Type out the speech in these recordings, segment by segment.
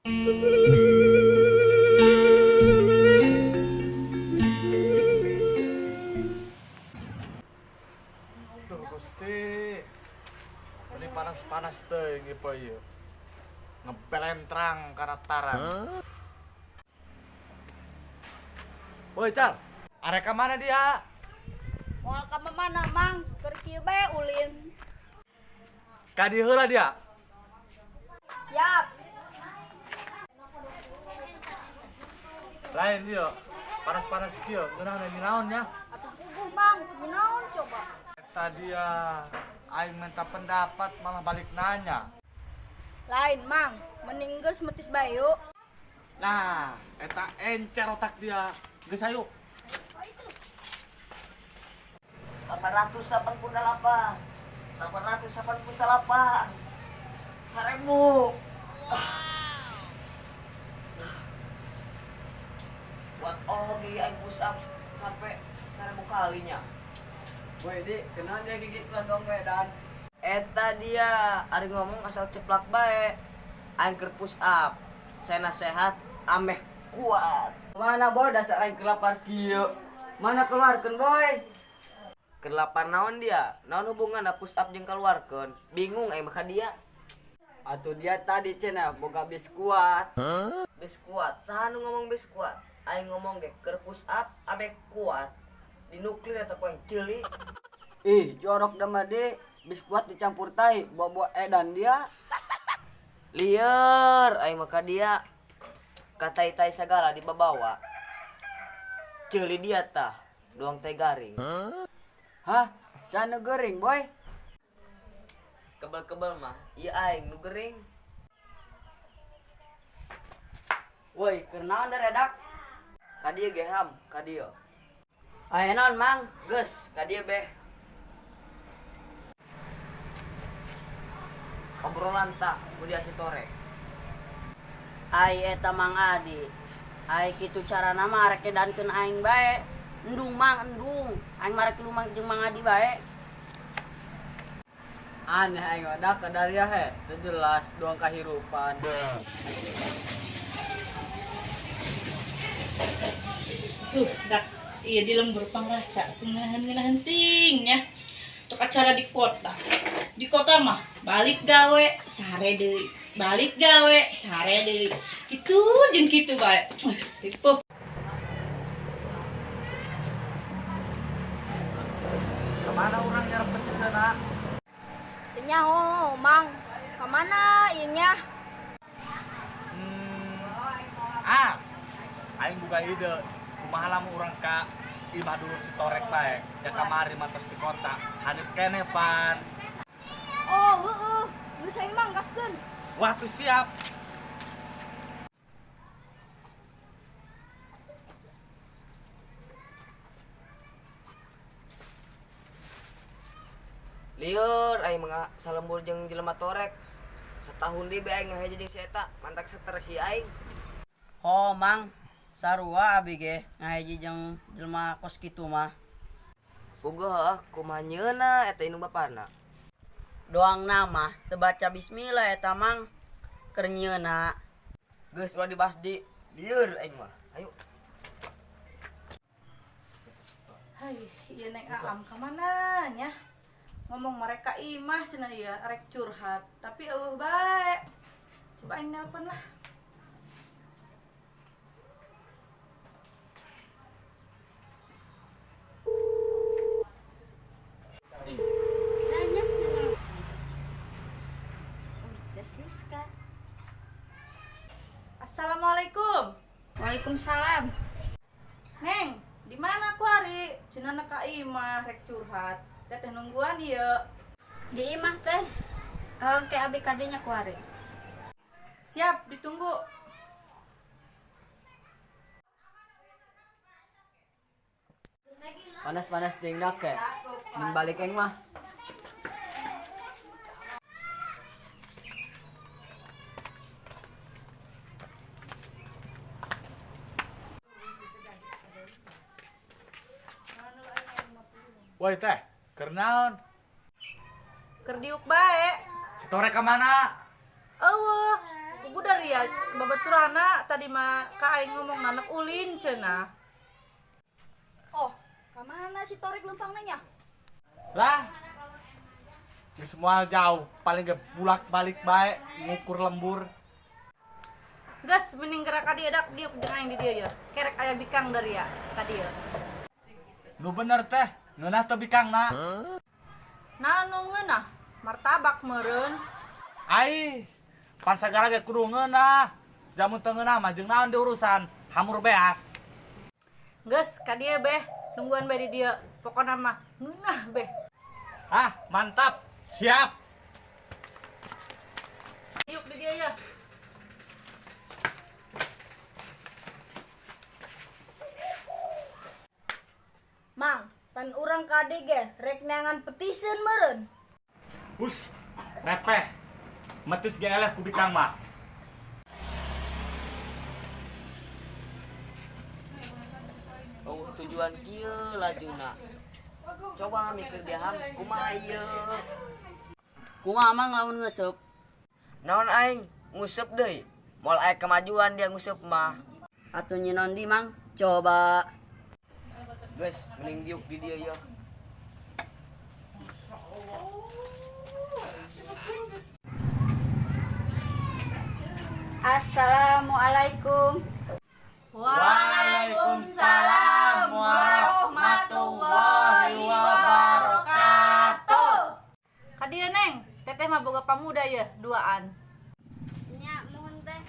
Duh Gusti, ini panas-panas teh ngipo ieu. Ngebelentrang karena tarang. Woi Cal, arek ka mana dia? Mau ke mana mang? Kerja be ulin. Ka dieu heula dia. Siap. Lain dia. Panas-panas kieu, geunah di naon nya? Atuh puguh mang, ginaon coba? Eta dia aing minta pendapat malah balik nanya. Lain mang, mending geus metis bayu. Nah, eta encer otak dia. Geus ayo. 888 888 1000 buat oge aing push up sampai 1000 kalinya. Boy di kenal dia gigit dong medan. Eta dia ari ngomong asal ceplak bae. Aing keur push up. Saya nasehat ameh kuat. Mana boy dasar aing kelapar kieu. Mana keluarkeun boy? Kelapar naon dia? Naon hubungan push up jeung keluarkeun? Bingung aing mah dia. Atuh dia tadi cenah boga bis kuat. Bis kuat. Saha nu ngomong bis kuat? Aing ngomong ge keur push up abe kuat. Di nuklir eta poin ceuli. Ih, jorok dah mah de. Bis kuat dicampur tai, bawa edan dia. Lieur aing mah dia. Katai-tai segala dibawa. Ceuli dia tah, doang teh garing. Hah? Sana gering, boy? Kebal-kebal mah, iya aing nu gering. Woi, kenaon da redak? Kadieu ge ham, kadieu. Aya naon, Mang? Geus, kadieu beh. Obrolan tak, kudia sitorek. Ai eta Mang Adi. Ai kitu carana mah arek edankeun aing bae. Endung Mang, endung. Aing marek lumang jeung Mang Adi bae. Aneh aing wadah kadaria he, teu jelas doang kahirupan. Dak iya di lembur pangrasa pengenahan tingnya untuk acara di kota. Di kota mah balik gawe sare deui, balik gawe sare deui. Kitu jeung kitu bae. Ripuh. Kemana orang nyarep ke sana? Nyaho mang, kemana inya? Aing buka ide. Kumaha lamun urang ka imah dulu si torek bae. Ya kamari mantos di kota. Hanip kene pan. Oh, geus aing mang gaskeun. Waktu siap. Lieur aing mah salembur jeung jelema torek. Setahun deui aing ngaheje jeung si eta, mantak stres si aing. Oh, Mang. Sarua abi ge ngaheji jeung jelema kos kitu mah. Boga kumaha nyeuna eta indung bapana. Doang nama teu baca bismillah eta Mang. Keur nyieuna. Geus ulah dibahas di lieur aing mah. Ayo. Hai, ieu Neng Aam ka mana nya? Ngomong mereka imah cenah ieu rek curhat, tapi eueuh bae. Coba aing nelpon lah. Assalamualaikum. Waalaikumsalam. Neng, di mana ku ari? Cenah ka imah rek curhat. Teteh nungguan ieu. Di imah teh. Ke abi kadinya kuari. Siap, ditunggu. Panas-panas ting dak ke. Mun balik aing mah. Woi teh, keur naon? Keur diuk bae. Si torek ka mana? Eueuh, ku pugu dari ya babaturana tadi mah ka aing ngomong anak ulin cenah. Oh, kemana si Torik lempang nanya? Lah, di semua jauh, paling gak bulak balik baik, ngukur lembur. Gas mending gerak dia dak diuk jeung aing di dieu ya. Kerek aya bikang dari ya ka dieu. Nu bener teh, ngeunah teu bikangna. Nah anu ngeunah martabak meureun. Ai, pan sagala ge kudu ngeunah. Jamun teu ngeunah mah jeung naon diurusan, hamur beas. Geus ka dieu beh, nungguan bae di dieu. Pokona mah ngeunah beh. Ah, mantap. Siap. Diuk di dieu ya. Mang, pan urang kade ge rek neangan petiseun meureun. Hus, repeh. Metis ge eleh ku bikang mah. Oh, tujuan kieu lajuna. Coba mikir dia ham kumaha ieu. Kumaha mang lamun ngeuseup? Naon aing nguseup deui. Moal aya kemajuan dia nguseup mah. Atuh nyinon di mang, coba. Guys, mending diuk di dia ya. Assalamualaikum. Waalaikumsalam warahmatullahi wabarakatuh. Ka dieu Neng, teteh mah boga pamuda ya duaan. Nya mohon teh.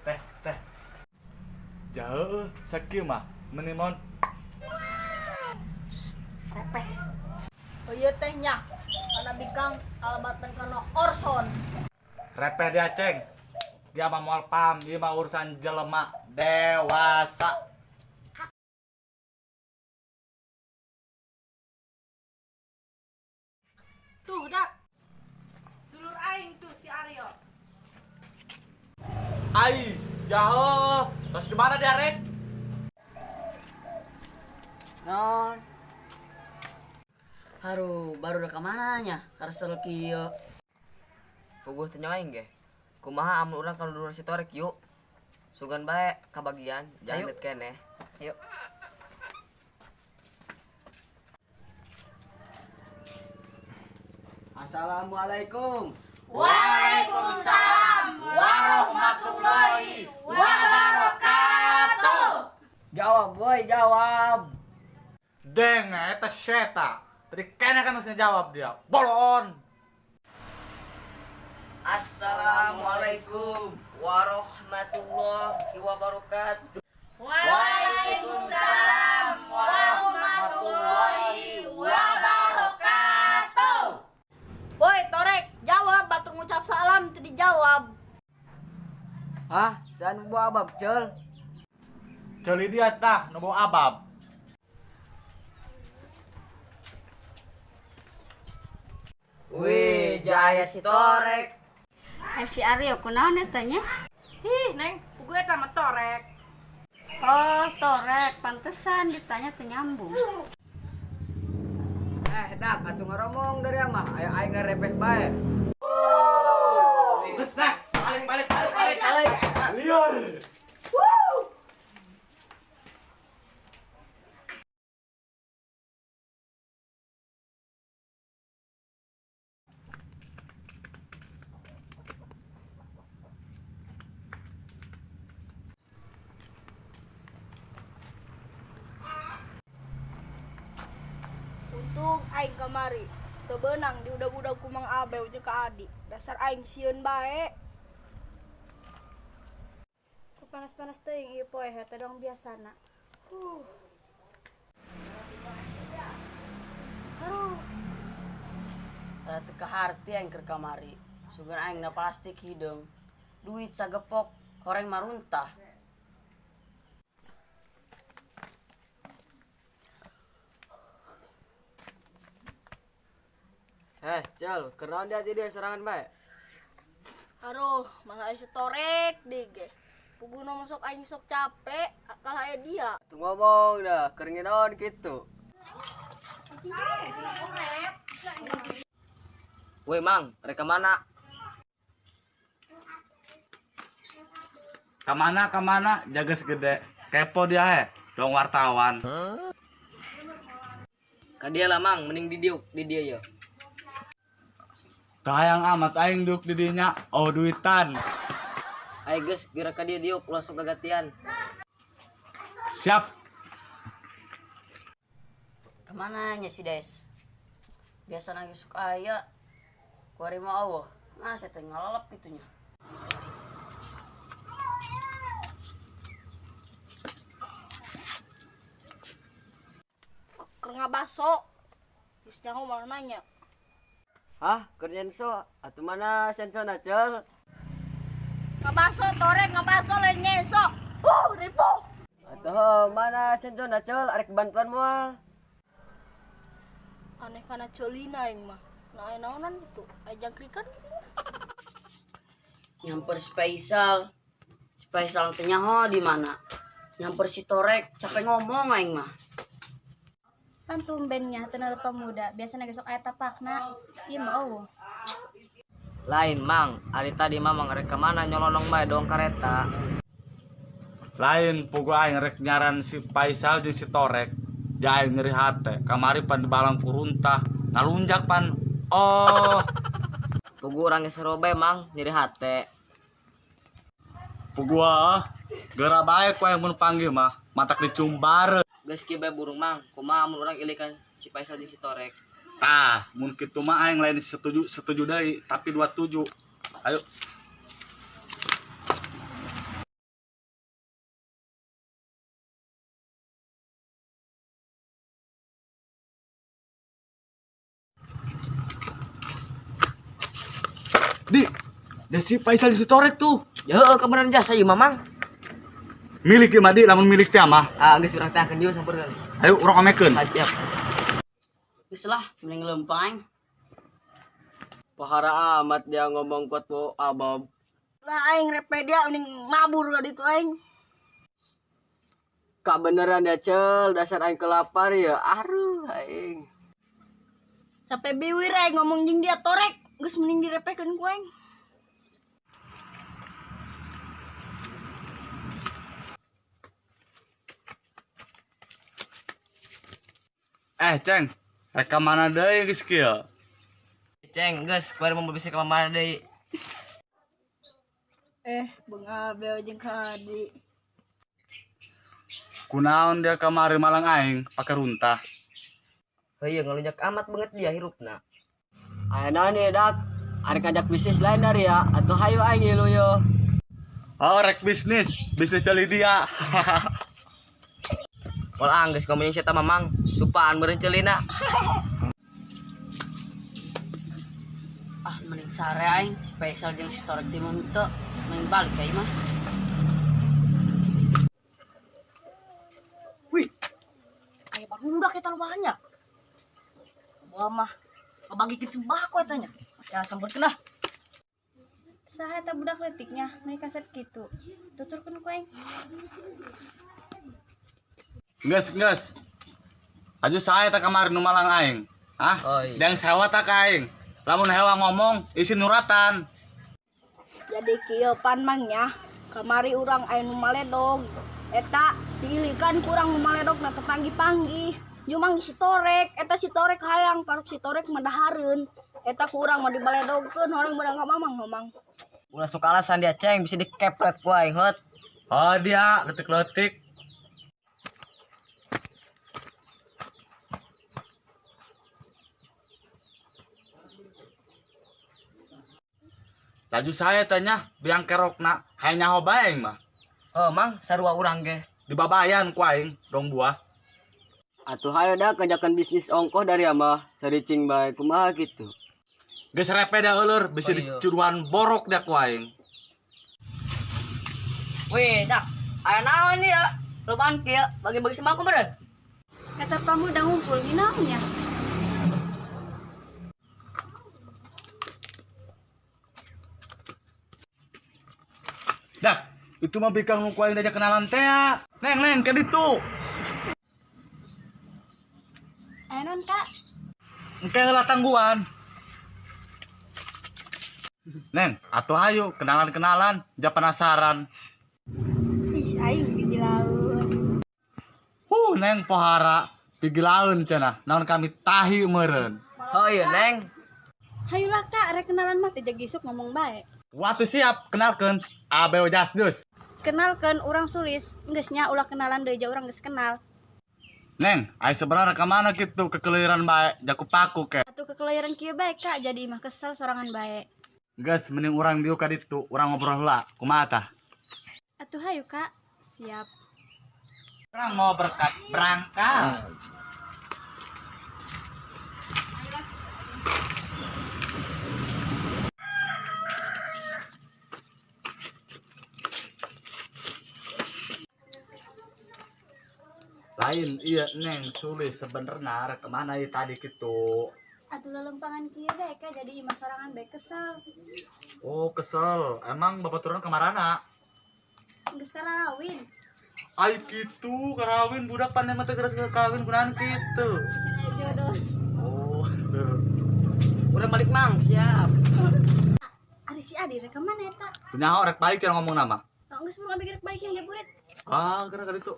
Teh. Jauh, sakieu mah menimon. Repeh. Oh iya teh nya. Kana bikang alabatan kana Orson. Repeh dia ceng. Dia mah moal paham, dia mah urusan jelema dewasa. Tuh dak. Dulur aing tuh si Aryo. Ai, jauh. Terus di mana dia, Rek? Non. Haru, baru udah kemana nya? Karsel kieu. Puguh teu aing ge. Kumaha amun urang kalau dulu si Torek yuk. Sugan bae kabagian, jangan Ayo. liat keneh. Yuk. Assalamualaikum. Waalaikumsalam warahmatullahi wabarakatuh. Jawab boy, jawab. Deng, eta syeta. Tadi kena kan masih jawab dia. Bolon. Assalamualaikum warahmatullahi wabarakatuh. Waalaikumsalam warahmatullahi wabarakatuh. Woi, Torek, jawab batur ngucap salam teu dijawab. Hah? Sanu buah abab cel? Celi dia tah, nu bawa abab. Wih, jaya si Torek. Si Aryo kunaon eta nya? Hih, Neng, pugu eta mah torek. Oh, Torek, pantesan ditanya teu nyambung. Dak, atuh ngomong dari ama. Ayo aing repeh bae. Terus dah, balik. Liar. Untung aing kamari teu beunang diudag-udag ku Mang Abeu jeung ka Adi. Dasar aing sieun bae. Ku panas-panas teuing ieu poe eta dong biasana. Teu kaharti aing keur kamari. Sugan aing na plastik hideung. Duit sagepok, horeng maruntah. Cel, kenaon dia tadi serangan bae? Aduh, mana aya si Torek dige. Puguna masuk aing sok capek, kalah aya dia. Tuh ngomong dah, keringin naon gitu. Woi Mang, rek mana? Kemana, jaga segede. Kepo dia dong wartawan. Kadia lah mang, mending di dia ya. Sayang amat aing duk di dinya. Oh duitan. Ayo guys, gerak kadia diuk langsung kegatian. Siap. Kemana nya si Des? Biasa nangis suka aya. Kuari mau Allah. Nah, saya teh ngalap itunya. Keur ngabaso. Terus nyaho malah nanya. Hah, kerjaan so? Atuh mana senso nacel? Ngabaso torek ngabaso lain nyeso. Ripo. Atuh mana senso nacel? Arek bantuan moal. Aneh kana celina aing mah. Nah, naonan itu? Jangkrikan. Nyamper spesial. Spesial teh nyaho di mana? Nyamper si Torek, capek ngomong aing mah. Kan tumbennya tenar pemuda biasanya gesok aya tapakna ieu mau Lain mang, ari tadi mamang rek kemana nyolonong bae dong kareta. Lain pugu aing rek nyaran si Faisal jeung si Torek. Ja aing nyeri hate. Kamari pan di balang kuruntah. Ngalunjak pan. Oh. Pugu urang geus bae mang, nyeri hate. Pugu geura bae ku aing mun panggih mah. Matak dicumbar. Geus kieu bae burung mang, kumaha mun urang ilikan si Faisal jeung si Torek. Tah, mun kitu mah aing lain setuju deui, tapi 27. Ayo. Di, si Faisal si Torek tuh. Ya heueuh kebenaran jasa ieu mamang. Milik ieu mah di, lamun milik teh mah. Geus urang teh akeun dieu sampeurkeun. Ayo urang omekeun. Siap. Geus lah, mending lempang. Pahara amat dia ngomong kuat po abab. Lah aing repe dia mending mabur ka ditu aing. Kak beneran ya cel, dasar aing kelapar ya. Aduh aing. Sampai biwir aing ngomong jeung dia torek, geus mending direpekeun ku aing. Ceng, rek mana deui geus kieu? Ceng, geus kemarin mau bisa ke mana deui. Beungal beo jeung kadi. Kunaon dia kamari malang aing pake runtah. Heueuh ngalunjak amat banget dia hirupna. Ayeuna nih dak, arek ngajak bisnis lain dari ya, atuh hayu aing ieu yo. Oh, rek bisnis celi dia. Moal anggeus ngomongin sia tah mamang, supaan meureun ceulina. Mending sare aing, spesial jeung si Torek teh teu mending balik ka ieu mah. Aya barudak eta lobaannya. Gua mah ngebagikeun sembako eta nya. Ya sampeurkeun lah. saha eta budak leutiknya meni kaset kitu tuturkeun ku aing Geus. Aju saya tak kamari nu malang aing. Hah? Oh, iya. Dang sewa tak ka aing. Lamun hewa ngomong isi nuratan. Jadi kieu pan mangnya kamari urang aya nu maledog. Eta diilikan kurang nu maledog na teu panggih-panggih. Jumang si Torek, eta si Torek hayang karuk si Torek madahareun. Eta kurang mah dibaledogkeun horeng beurang ka mamang. Ulah sok alasan dia ceng bisa dikepret ku aing hot. Oh dia letik-letik. Laju saya tanya biang kerokna hanya hoba aing mah. Oh mang sarua urang ge. Dibabayan ku aing dong buah. Atuh hayo dah kerjakan bisnis ongkoh dari ama saricing bae kumaha gitu. Geus repe da euleur bisa Oh, iya. dicuruan borok dah ku aing. Weh, dak. Aya naon ya? Lobaan kieu bagi-bagi sembako beureun. eta pamuda ngumpul ginaonnya Dah, itu mah bikang nu ku aing diajak kenalan teh. Neng ke ditu. aya naon kak Engke heula tangguhan. Neng, atuh hayu kenalan-kenalan, ja penasaran. aing pergi laut. Neng pohara pergi laun cenah. Naon kami tahi meureun. Oh iya neng. Hayulah kak, rek kenalan mah teh gisuk ngomong bae. Waktu siap kenalkeun Abel Jasdus. Kenalkan orang Sulis, geusnya ulah kenalan deui urang geus kenal. Neng, ai sebenarnya ka mana kitu kekeliran bae jaku paku ke. Atuh kekeliran kieu bae kak, jadi imah kesel sorangan bae. Geus mending urang dieu ka ditu, urang ngobrol heula. Kumaha tah? Atuh hayu kak, siap. Urang mau berangkat. Lain iya neng Sulis sebenernya rek kemana ieu tadi kitu. Atuh lelempangan kieu bae kak, jadi imah sorangan bae kesel. Oh kesel, emang bapak turun kemarana? Geus karawin. Ai kitu karawin budak pandai mah teu geus kawin kunaon kitu. Cenah jodoh. Oh, tuh. Udah balik mang, siap. Ari si Adi rek kemana eta? Nyaho rek balik cara ngomong nama. Tong geus mau ngabik rek balik yang jaburit. Ah, gara-gara itu.